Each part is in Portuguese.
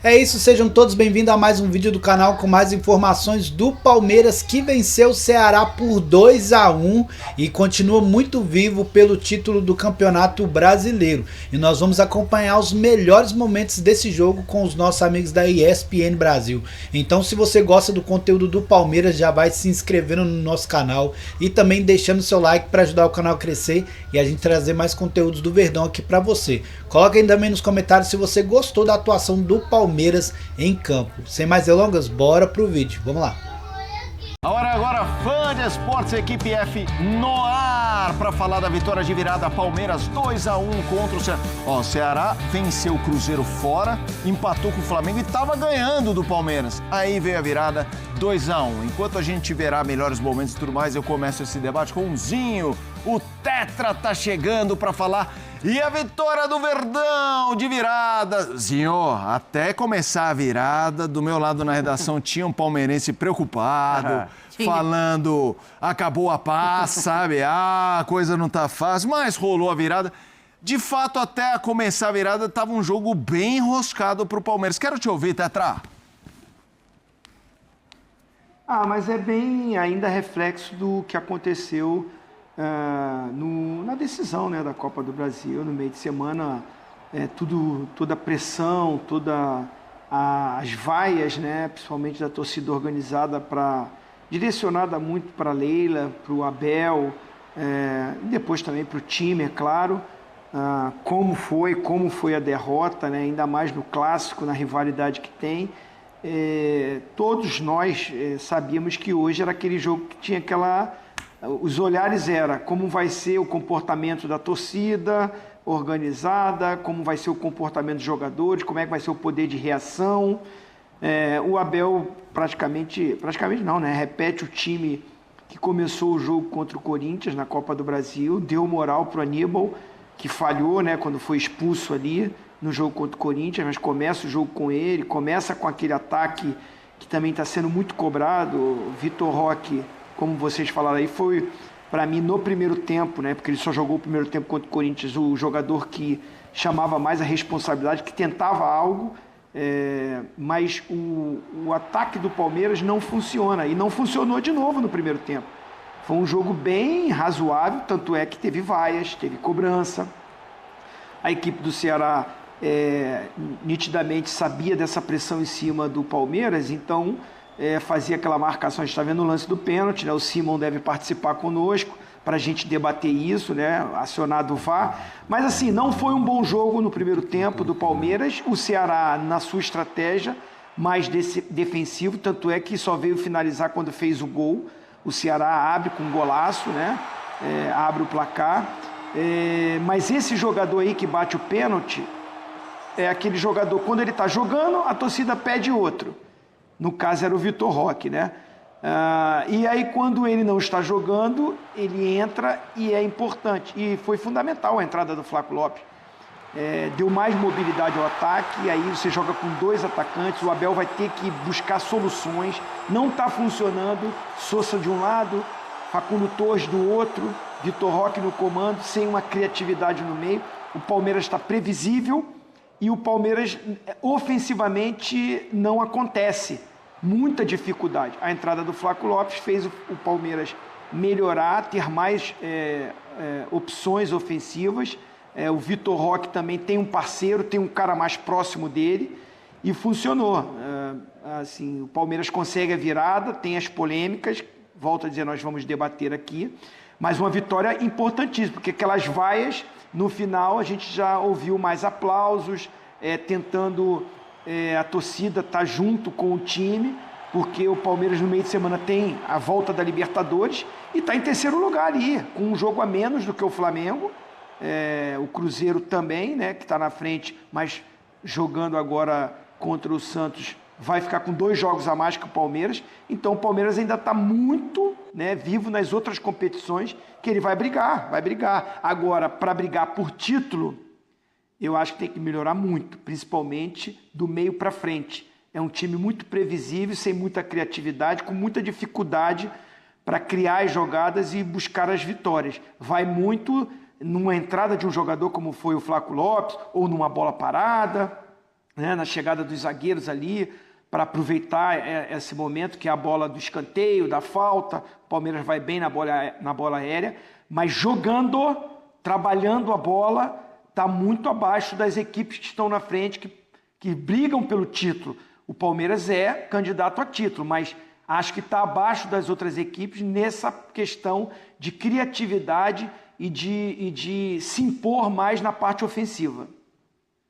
É isso, sejam todos bem-vindos a mais um vídeo do canal com mais informações do Palmeiras, que venceu o Ceará por 2-1 e continua muito vivo pelo título do Campeonato Brasileiro. E nós vamos acompanhar os melhores momentos desse jogo com os nossos amigos da ESPN Brasil. Então, se você gosta do conteúdo do Palmeiras, já vai se inscrevendo no nosso canal e também deixando seu like para ajudar o canal a crescer e a gente trazer mais conteúdos do Verdão aqui para você. Coloca aí também nos comentários se você gostou da atuação do Palmeiras em campo. Sem mais delongas, bora pro vídeo. Vamos lá. A hora agora, fã de esportes, equipe F no ar, para falar da vitória de virada Palmeiras 2-1 contra o Ceará. O Ceará venceu o Cruzeiro fora, empatou com o Flamengo e estava ganhando do Palmeiras. Aí veio a virada 2-1. Enquanto a gente verá melhores momentos e tudo mais, eu começo esse debate com o Zinho. O Tetra tá chegando para falar. E a vitória do Verdão de virada. Zinho, até começar a virada, do meu lado na redação tinha um palmeirense preocupado, falando, acabou a paz, sabe? A coisa não tá fácil, mas rolou a virada. De fato, até começar a virada, tava um jogo bem enroscado pro Palmeiras. Quero te ouvir, Tetra. Mas é bem ainda reflexo do que aconteceu na decisão, né, da Copa do Brasil. No meio de semana, toda a pressão, as vaias, né, principalmente da torcida organizada, direcionada muito para a Leila, para o Abel, e depois também para o time, é claro. Como foi a derrota, né, ainda mais no clássico, na rivalidade que tem. Todos nós sabíamos que hoje era aquele jogo que tinha os olhares era como vai ser o comportamento da torcida organizada, como vai ser o comportamento dos jogadores, como é que vai ser o poder de reação. O Abel praticamente não, né? Repete o time que começou o jogo contra o Corinthians na Copa do Brasil, deu moral para o Aníbal, que falhou, né, quando foi expulso ali no jogo contra o Corinthians, mas começa o jogo com ele, começa com aquele ataque que também está sendo muito cobrado. O Vitor Roque, como vocês falaram aí, foi, para mim, no primeiro tempo, né, porque ele só jogou o primeiro tempo contra o Corinthians, o jogador que chamava mais a responsabilidade, que tentava algo, mas o ataque do Palmeiras não funciona, e não funcionou de novo no primeiro tempo. Foi um jogo bem razoável, tanto é que teve vaias, teve cobrança. A equipe do Ceará nitidamente sabia dessa pressão em cima do Palmeiras, então fazia aquela marcação. A gente está vendo o lance do pênalti, né? O Simon deve participar conosco para a gente debater isso, né? Acionado o VAR. Mas assim, não foi um bom jogo no primeiro tempo do Palmeiras. O Ceará, na sua estratégia, mais defensivo, tanto é que só veio finalizar quando fez o gol. O Ceará abre com um golaço, né? Abre o placar. Mas esse jogador aí que bate o pênalti é aquele jogador, quando ele está jogando, a torcida pede outro. No caso era o Vitor Roque, né? E aí quando ele não está jogando, ele entra e é importante. E foi fundamental a entrada do Flaco Lopes. Deu mais mobilidade ao ataque, e aí você joga com dois atacantes, o Abel vai ter que buscar soluções. Não está funcionando, Sousa de um lado, Facundo Torres do outro, Vitor Roque no comando, sem uma criatividade no meio. O Palmeiras está previsível e o Palmeiras ofensivamente não acontece. Muita dificuldade. A entrada do Flaco Lopes fez o Palmeiras melhorar, ter mais opções ofensivas. O Vitor Roque também tem um parceiro, tem um cara mais próximo dele e funcionou. Assim, o Palmeiras consegue a virada, tem as polêmicas, volto a dizer, nós vamos debater aqui, mas uma vitória importantíssima, porque aquelas vaias, no final a gente já ouviu mais aplausos, tentando a torcida estar junto com o time, porque o Palmeiras no meio de semana tem a volta da Libertadores e está em terceiro lugar ali, com um jogo a menos do que o Flamengo. O Cruzeiro também, né, que está na frente, mas jogando agora contra o Santos, vai ficar com 2 jogos a mais que o Palmeiras. Então o Palmeiras ainda está muito, né, vivo nas outras competições, que ele vai brigar. Agora, para brigar por título, eu acho que tem que melhorar muito, principalmente do meio para frente. É um time muito previsível, sem muita criatividade, com muita dificuldade para criar as jogadas e buscar as vitórias. Vai muito numa entrada de um jogador como foi o Flaco Lopes, ou numa bola parada, né, na chegada dos zagueiros ali, para aproveitar esse momento que é a bola do escanteio, da falta. O Palmeiras vai bem na bola aérea, mas jogando, trabalhando a bola, está muito abaixo das equipes que estão na frente, que brigam pelo título. O Palmeiras é candidato a título, mas acho que está abaixo das outras equipes nessa questão de criatividade e de se impor mais na parte ofensiva.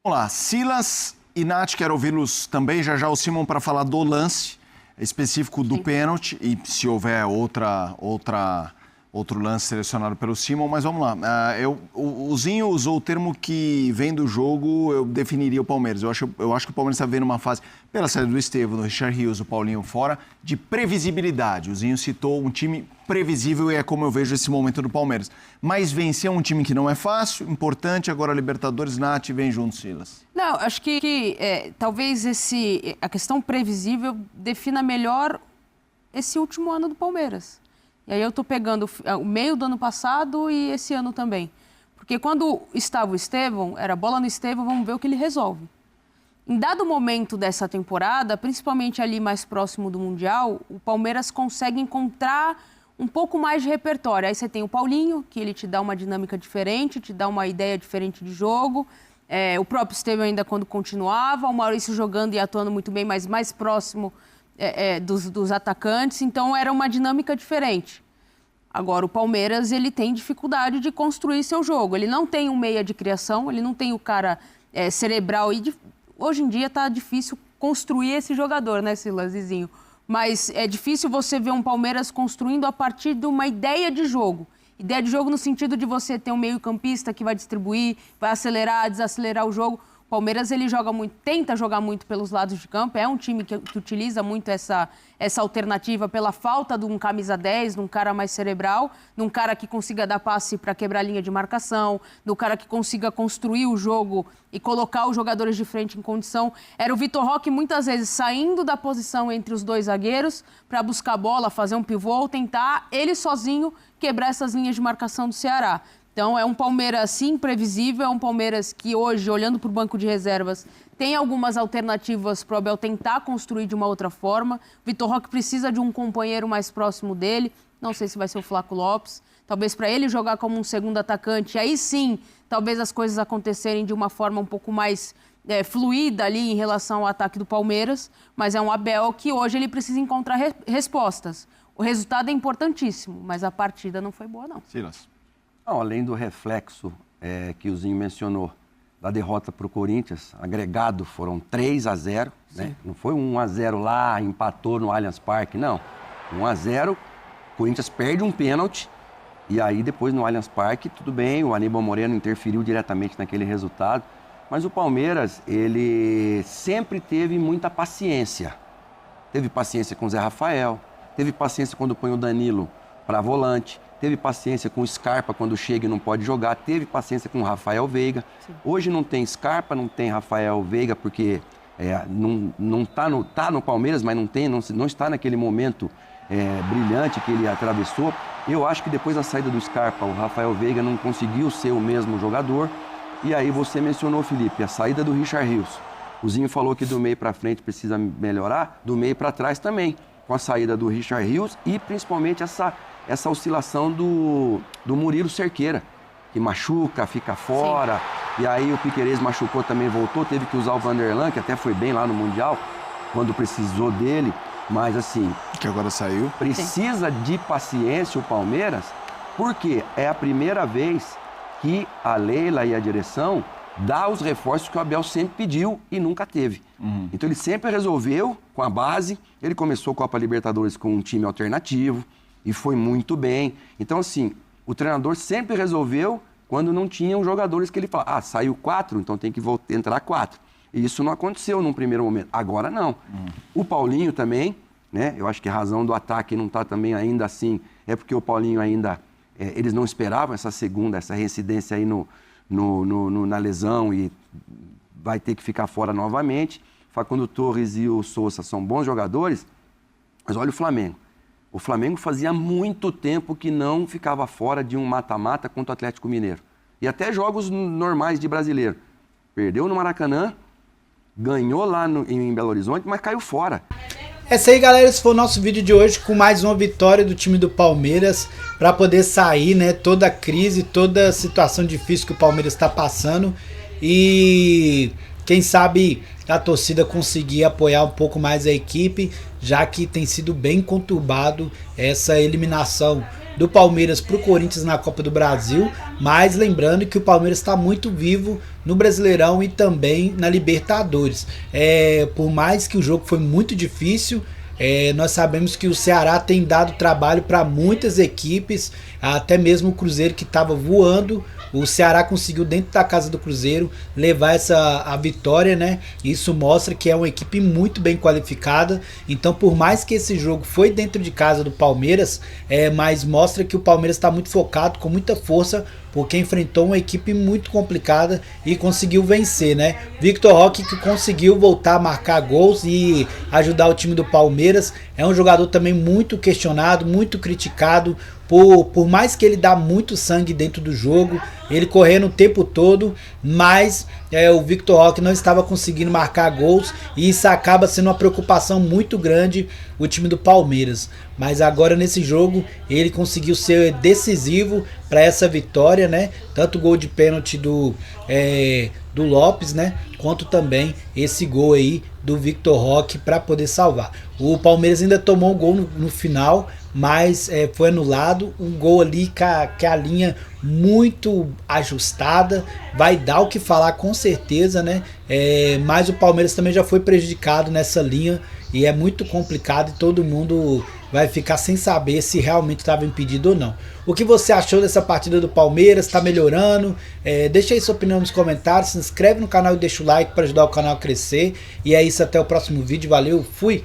Vamos lá, Silas e Nath, quero ouvi-los também, já o Simon, para falar do lance específico do pênalti e se houver outro lance selecionado pelo Simon, mas vamos lá. O Zinho usou o termo que vem do jogo, eu definiria o Palmeiras. Eu acho que o Palmeiras está vendo uma fase, pela saída do Estevão, do Richard Rios, o Paulinho fora, de previsibilidade. O Zinho citou um time previsível e é como eu vejo esse momento do Palmeiras. Mas vencer um time que não é fácil, importante, agora a Libertadores, Nath, vem junto, Silas. Não, acho que talvez a questão previsível defina melhor esse último ano do Palmeiras. E aí eu estou pegando o meio do ano passado e esse ano também. Porque quando estava o Estevão, era bola no Estevão, vamos ver o que ele resolve. Em dado momento dessa temporada, principalmente ali mais próximo do Mundial, o Palmeiras consegue encontrar um pouco mais de repertório. Aí você tem o Paulinho, que ele te dá uma dinâmica diferente, te dá uma ideia diferente de jogo. O próprio Estevão ainda quando continuava, o Maurício jogando e atuando muito bem, mas mais próximo dos atacantes, então era uma dinâmica diferente. Agora, o Palmeiras, ele tem dificuldade de construir seu jogo. Ele não tem um meia de criação, ele não tem o cara cerebral. Hoje em dia está difícil construir esse jogador, né, Silazizinho? Mas é difícil você ver um Palmeiras construindo a partir de uma ideia de jogo. Ideia de jogo no sentido de você ter um meio-campista que vai distribuir, vai acelerar, desacelerar o jogo. O Palmeiras, ele joga muito, tenta jogar muito pelos lados de campo, é um time que utiliza muito essa alternativa pela falta de um camisa 10, de um cara mais cerebral, de um cara que consiga dar passe para quebrar a linha de marcação, do cara que consiga construir o jogo e colocar os jogadores de frente em condição. Era o Vitor Roque muitas vezes saindo da posição entre os dois zagueiros para buscar a bola, fazer um pivô ou tentar ele sozinho quebrar essas linhas de marcação do Ceará. Então, é um Palmeiras, sim, previsível, é um Palmeiras que hoje, olhando para o banco de reservas, tem algumas alternativas para o Abel tentar construir de uma outra forma. O Vitor Roque precisa de um companheiro mais próximo dele, não sei se vai ser o Flaco Lopes, talvez para ele jogar como um segundo atacante, aí sim, talvez as coisas acontecerem de uma forma um pouco mais fluida ali em relação ao ataque do Palmeiras, mas é um Abel que hoje ele precisa encontrar respostas. O resultado é importantíssimo, mas a partida não foi boa, não. Silas. Não, além do reflexo que o Zinho mencionou, da derrota para o Corinthians, agregado foram 3-0, né? Não foi 1-0 lá, empatou no Allianz Parque, não. 1-0, o Corinthians perde um pênalti, e aí depois no Allianz Parque, tudo bem, o Aníbal Moreno interferiu diretamente naquele resultado, mas o Palmeiras, ele sempre teve muita paciência. Teve paciência com o Zé Rafael, teve paciência quando põe o Danilo para volante, teve paciência com o Scarpa quando chega e não pode jogar, teve paciência com o Rafael Veiga. Sim. Hoje não tem Scarpa, não tem Rafael Veiga, porque não tá no Palmeiras, mas não está naquele momento brilhante que ele atravessou. Eu acho que depois da saída do Scarpa, o Rafael Veiga não conseguiu ser o mesmo jogador. E aí você mencionou, Felipe, a saída do Richard Rios. O Zinho falou que do meio para frente precisa melhorar, do meio para trás também, com a saída do Richard Rios e principalmente essa oscilação do Murilo Cerqueira, que machuca, fica fora. Sim. E aí o Piquerez machucou também, voltou, teve que usar o Vanderlan, que até foi bem lá no Mundial, quando precisou dele, mas assim... Que agora saiu. Precisa de paciência o Palmeiras, porque é a primeira vez que a Leila e a direção dá os reforços que o Abel sempre pediu e nunca teve. Uhum. Então ele sempre resolveu com a base, ele começou a Copa Libertadores com um time alternativo, e foi muito bem. Então, assim, o treinador sempre resolveu quando não tinha os jogadores que ele fala, saiu 4, então tem que entrar 4. E isso não aconteceu num primeiro momento. Agora, não. O Paulinho também, né? Eu acho que a razão do ataque não está também ainda assim, é porque o Paulinho ainda... eles não esperavam essa reincidência aí na lesão e vai ter que ficar fora novamente. Facundo Torres e o Sousa são bons jogadores, mas olha o Flamengo. O Flamengo fazia muito tempo que não ficava fora de um mata-mata contra o Atlético Mineiro. E até jogos normais de brasileiro. Perdeu no Maracanã ganhou lá em Belo Horizonte, mas caiu fora. É isso aí, galera, esse foi o nosso vídeo de hoje com mais uma vitória do time do Palmeiras para poder sair, né, toda a crise, toda a situação difícil que o Palmeiras está passando e quem sabe a torcida conseguir apoiar um pouco mais a equipe, já que tem sido bem conturbado essa eliminação do Palmeiras para o Corinthians na Copa do Brasil, mas lembrando que o Palmeiras está muito vivo no Brasileirão e também na Libertadores. Por mais que o jogo foi muito difícil, nós sabemos que o Ceará tem dado trabalho para muitas equipes, até mesmo o Cruzeiro que estava voando. O Ceará conseguiu dentro da casa do Cruzeiro levar a vitória, né? Isso mostra que é uma equipe muito bem qualificada. Então, por mais que esse jogo foi dentro de casa do Palmeiras, mas mostra que o Palmeiras está muito focado, com muita força, porque enfrentou uma equipe muito complicada e conseguiu vencer, né? Victor Roque, que conseguiu voltar a marcar gols e ajudar o time do Palmeiras, é um jogador também muito questionado, muito criticado, por mais que ele dá muito sangue dentro do jogo, ele correndo o tempo todo, mas o Victor Roque não estava conseguindo marcar gols e isso acaba sendo uma preocupação muito grande o time do Palmeiras. Mas agora nesse jogo ele conseguiu ser decisivo para essa vitória, né? Tanto o gol de pênalti do Lopes, né? Quanto também esse gol aí do Victor Roque para poder salvar. O Palmeiras ainda tomou um gol no final, mas foi anulado. Um gol ali com a linha muito ajustada, vai dar o que falar com certeza, né? Mas o Palmeiras também já foi prejudicado nessa linha e é muito complicado e todo mundo vai ficar sem saber se realmente estava impedido ou não. O que você achou dessa partida do Palmeiras? Está melhorando? Deixa aí sua opinião nos comentários, se inscreve no canal e deixa o like para ajudar o canal a crescer. E é isso, até o próximo vídeo. Valeu, fui!